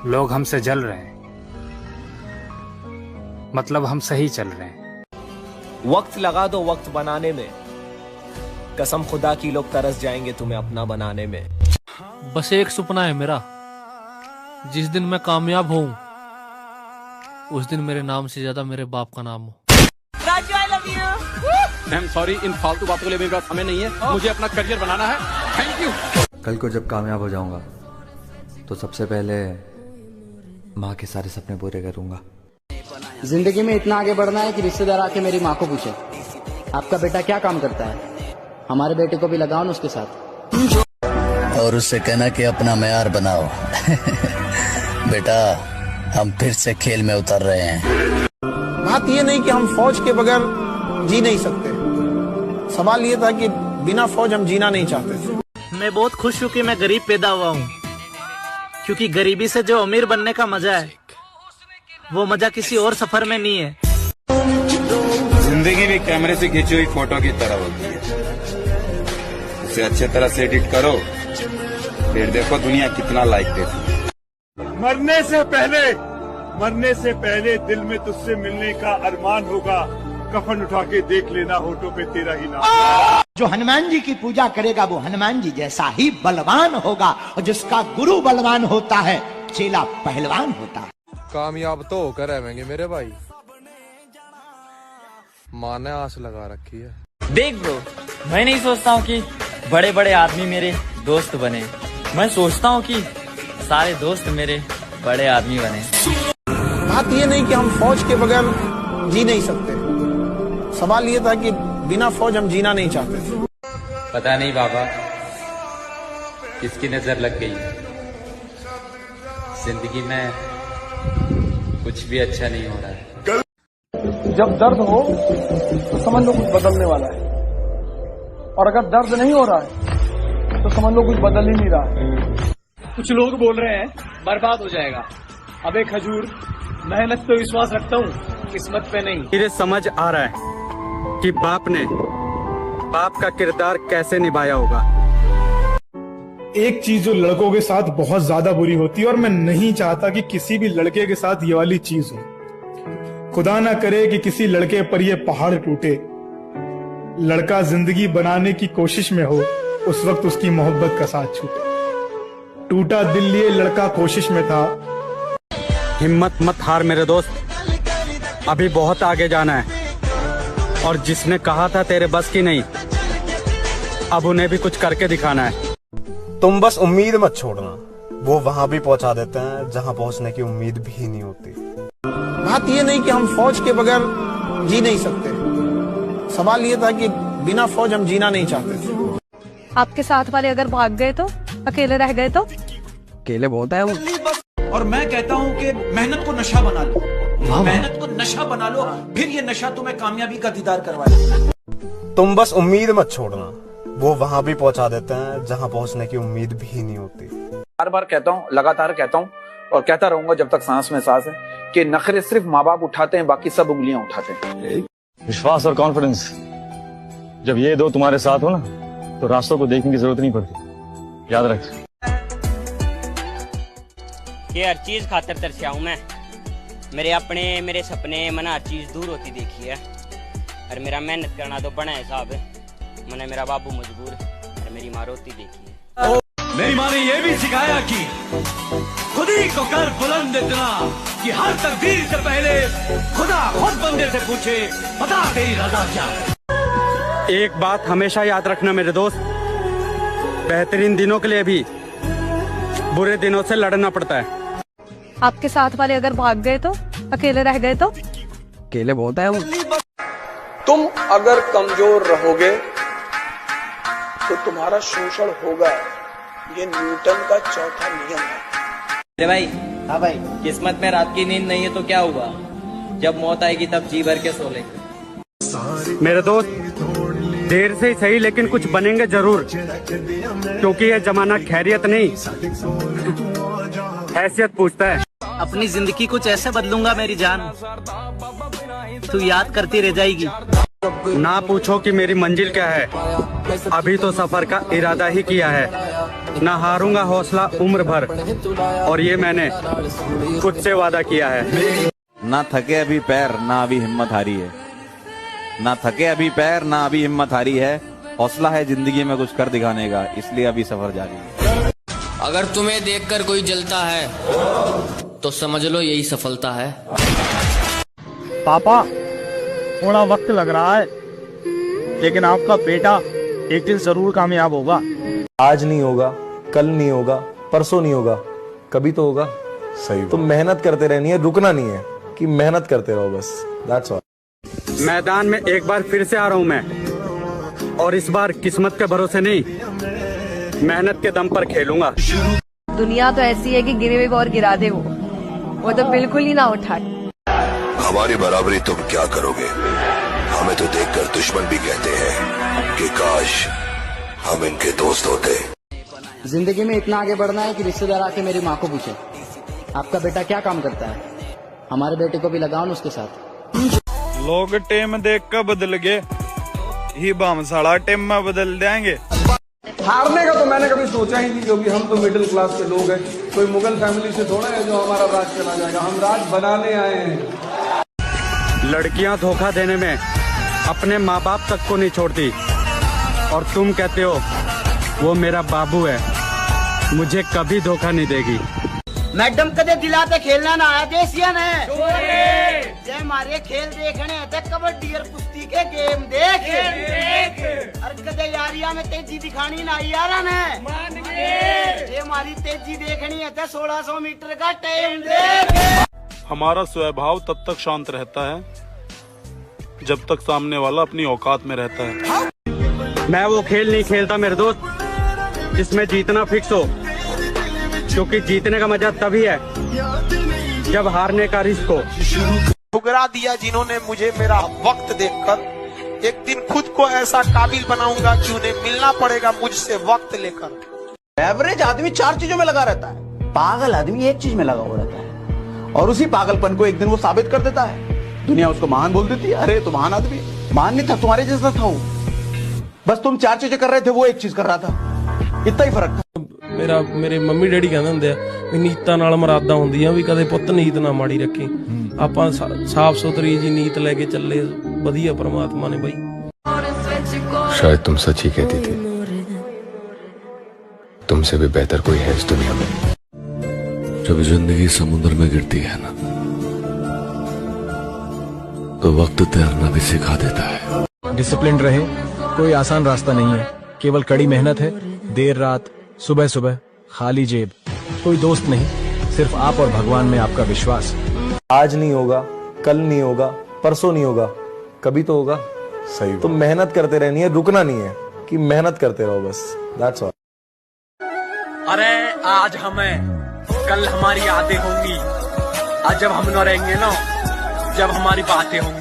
लोग हमसे जल रहे हैं, मतलब हम सही चल रहे हैं। वक्त लगा दो वक्त बनाने में, कसम खुदा की लोग तरस जाएंगे तुम्हें अपना बनाने में। बस एक सपना है मेरा, जिस दिन मैं कामयाब हूँ उस दिन मेरे नाम से ज्यादा मेरे बाप का नाम हो। Raju I love you. Ma'am sorry, इन फालतू बातों के लिए मेरे पास समय नहीं है, मुझे अपना करियर बनाना है। Thank you. कल को जब कामयाब हो जाऊंगा तो सबसे पहले माँ के सारे सपने पूरे करूंगा। जिंदगी में इतना आगे बढ़ना है कि रिश्तेदार आके मेरी माँ को पूछे आपका बेटा क्या काम करता है, हमारे बेटे को भी लगाओ ना उसके साथ और उससे कहना कि अपना मेयार बनाओ। बेटा हम फिर से खेल में उतर रहे हैं। बात ये नहीं कि हम फौज के बगैर जी नहीं सकते, सवाल ये था कि बिना फौज हम जीना नहीं चाहते। मैं बहुत खुश हूँ कि मैं गरीब पैदा हुआ हूँ, क्योंकि गरीबी से जो अमीर बनने का मजा है वो मजा किसी और सफर में नहीं है। जिंदगी भी कैमरे से खींची हुई फोटो की तरह होती है, उसे अच्छे तरह से एडिट करो, फिर देखो दुनिया कितना लाइक देती है। मरने से पहले दिल में तुझसे मिलने का अरमान होगा, कफन उठा के देख लेना होठों पे तेरा ही नाम। जो हनुमान जी की पूजा करेगा वो हनुमान जी जैसा ही बलवान होगा, और जिसका गुरु बलवान होता है चेला पहलवान होता है। कामयाब तो होकर रहेंगे मेरे भाई, माँ ने आस लगा रखी है। देख ब्रो, मैं नहीं सोचता हूँ कि बड़े बड़े आदमी मेरे दोस्त बने, मैं सोचता हूँ कि सारे दोस्त मेरे बड़े आदमी बने। बात ये नहीं कि हम फौज के बगैर जी नहीं सकते, सवाल ये था कि बिना फौज हम जीना नहीं चाहते। पता नहीं बाबा किसकी नजर लग गई, जिंदगी में कुछ भी अच्छा नहीं हो रहा है। जब दर्द हो तो समझ लो कुछ बदलने वाला है, और अगर दर्द नहीं हो रहा है तो समझ लो कुछ बदल ही नहीं रहा है। कुछ लोग बोल रहे हैं बर्बाद हो जाएगा, अबे खजूर मेहनत पे विश्वास रखता हूँ, किस्मत पे नहीं। मेरे समझ आ रहा है कि बाप ने बाप का किरदार कैसे निभाया होगा। एक चीज जो लड़कों के साथ बहुत ज्यादा बुरी होती है, और मैं नहीं चाहता कि किसी भी लड़के के साथ ये वाली चीज हो। खुदा ना करे कि किसी लड़के पर ये पहाड़ टूटे, लड़का जिंदगी बनाने की कोशिश में हो, उस वक्त उसकी मोहब्बत का साथ छूटे। टूटा दिल लिए लड़का कोशिश में था। हिम्मत मत हार मेरे दोस्त, अभी बहुत आगे जाना है, और जिसने कहा था तेरे बस की नहीं, अब उन्हें भी कुछ करके दिखाना है। तुम बस उम्मीद मत छोड़ना, वो वहाँ भी पहुँचा देते हैं जहाँ पहुँचने की उम्मीद भी नहीं होती। बात ये नहीं कि हम फौज के बगैर जी नहीं सकते, सवाल ये था कि बिना फौज हम जीना नहीं चाहते। आपके साथ वाले अगर भाग गए तो, अकेले रह गए तो? अकेले बहुत है वो। और मैं कहता हूँ कि मेहनत को नशा बना लो, मेहनत को नशा बना लो, फिर ये नशा तुम्हें कामयाबी का दीदार करवाएगा। तुम बस उम्मीद मत छोड़ना, वो वहाँ भी पहुँचा देते हैं जहाँ पहुँचने की उम्मीद भी नहीं होती। बार बार कहता हूँ, लगातार कहता हूँ और कहता रहूंगा जब तक सांस में सांस है, कि नखरे सिर्फ माँ बाप उठाते हैं, बाकी सब उंगलियां उठाते हैं। विश्वास और कॉन्फिडेंस जब ये दो तुम्हारे साथ हो ना, तो रास्तों को देखने की जरूरत नहीं पड़ती। याद रख, ये हर चीज खातर तरसिया हूँ मैं, मेरे अपने मेरे सपने मैंने हर चीज दूर होती देखी है, और मेरा मेहनत करना तो बड़ा हिसाब है। मैंने मेरा बाबू मजबूर और मेरी माँ रोती देखी है। मेरी माँ ने ये भी सिखाया कि खुद ही को कर बुलंद इतना कि हर तकदीर से पहले खुदा खुद बंदे से पूछे बता तेरी रजा क्या। एक बात हमेशा याद रखना मेरे दोस्त, बेहतरीन दिनों के लिए भी बुरे दिनों से लड़ना पड़ता है। आपके साथ वाले अगर भाग गए तो, अकेले रह गए तो? अकेले बहुत है वो। तुम अगर कमजोर रहोगे तो तुम्हारा शोषण होगा, ये न्यूटन का चौथा नियम है। अरे भाई, हाँ भाई, किस्मत में रात की नींद नहीं है तो क्या हुआ, जब मौत आएगी तब जी भर के सो लेंगे। मेरे दोस्त, देर से ही सही लेकिन कुछ बनेंगे जरूर, क्योंकि ये जमाना खैरियत नहीं हैसियत पूछता है। अपनी जिंदगी कुछ ऐसे बदलूंगा मेरी जान, तू याद करती रह जाएगी। ना पूछो कि मेरी मंजिल क्या है, अभी तो सफर का इरादा ही किया है। ना हारूंगा हौसला उम्र भर, और ये मैंने खुद से वादा किया है। ना थके अभी पैर ना अभी हिम्मत हारी है, ना थके अभी पैर ना अभी हिम्मत हारी है, हौसला है जिंदगी में कुछ कर दिखाने का, इसलिए अभी सफर जारी है। अगर तुम्हें देखकर कोई जलता है तो समझ लो यही सफलता है। पापा थोड़ा वक्त लग रहा है, लेकिन आपका बेटा एक दिन जरूर कामयाब होगा। आज नहीं होगा, कल नहीं होगा, परसों नहीं होगा, कभी तो होगा। सही। तुम मेहनत करते रहनी है, रुकना नहीं है, कि मेहनत करते रहो बस। That's all। मैदान में एक बार फिर से आ रहा हूं मैं, और इस बार किस्मत के भरोसे नहीं, मेहनत के दम पर खेलूंगा। दुनिया तो ऐसी है कि गिरे हुए को और गिरा दे वो तो बिल्कुल ही ना उठाए। हमारी बराबरी तुम क्या करोगे? हमें तो देखकर दुश्मन भी कहते हैं कि काश हम इनके दोस्त होते। जिंदगी में इतना आगे बढ़ना है कि रिश्तेदार आके मेरी माँ को पूछे, आपका बेटा क्या काम करता है? हमारे बेटे को भी लगाओ ना उसके साथ। लोग टेम देख कर बदल गए, ही बामसाड़ा टेम में बदल देंगे। हारने का तो मैंने कभी सोचा ही नहीं, क्योंकि हम तो मिडिल क्लास के लोग हैं। कोई मुगल फैमिली से थोड़ा है जो हमारा राज चला जाएगा, हम राज बनाने आए हैं। लड़कियां धोखा देने में अपने माँ बाप तक को नहीं छोड़ती, और तुम कहते हो वो मेरा बाबू है, मुझे कभी धोखा नहीं देगी। मैडम कदे दिलाते खेलना ना आया देसिया ने जय मारे खेल देखने थे, कबड्डी और कुश्ती के गेम देख और कदे यारिया में तेजी दिखानी ना यारा ने ये हमारी तेजी देखनी है 1600 मीटर का टाइम देख। हमारा स्वभाव तब तक शांत रहता है जब तक सामने वाला अपनी औकात में रहता है। मैं वो खेल नहीं खेलता मेरे दोस्त जिसमें जीतना फिक्स हो, क्योंकि जीतने का मजा तभी है जब हारने का रिस्क हो। ठुकरा दिया जिन्होंने मुझे, मेरा वक्त देखकर एक दिन खुद को ऐसा काबिल बनाऊंगा कि उन्हें मिलना पड़ेगा मुझसे वक्त लेकर। एवरेज आदमी 4 चीजों में लगा रहता है, पागल आदमी एक चीज में लगा हुआ रहता है, और उसी पागलपन को एक दिन वो साबित कर देता है। दुनिया उसको महान बोल देती है। अरे तो महान आदमी महान नहीं था, तुम्हारे जैसा था वो, बस तुम 4 चीजें कर रहे थे, वो एक चीज कर रहा था, इतना ही फर्क था। ਮੇਰੇ ਮੰਮੀ ਡੈਡੀ ਕਹਿੰਦੇ ਹੁੰਦੇ ਆ ਵੀ ਨੀਤਾਂ ਨਾਲ ਮਰਾਦਾਂ ਹੁੰਦੀਆਂ, ਵੀ ਕਦੇ ਪੁੱਤ ਨੀਤ ਨਾ ਮਾੜੀ ਰੱਖੀ। ਆਪਾਂ ਸਾਫ ਸੁਥਰੀ ਜੀ ਨੀਤ ਲੈ ਕੇ ਚੱਲੇ, ਵਧੀਆ परमात्मा ने भाई। शायद तुम सच ही कहती थी, तुमसे भी बेहतर कोई है इस दुनिया में। जब जिंदगी समुद्र में गिरती है ना, तो वक्त तैरना भी सिखा देता है। डिसिप्लिन रहे, कोई आसान रास्ता नहीं है, केवल कड़ी मेहनत है। देर रात सुबह सुबह खाली जेब, कोई दोस्त नहीं, सिर्फ आप और भगवान में आपका विश्वास। आज नहीं होगा, कल नहीं होगा, परसों नहीं होगा, कभी तो होगा। सही। तुम मेहनत करते रहनी है, रुकना नहीं है, कि मेहनत करते रहो बस। That's all। अरे आज हमें, कल हमारी यादें होंगी, आज जब हम न रहेंगे ना, जब हमारी बातें होंगी।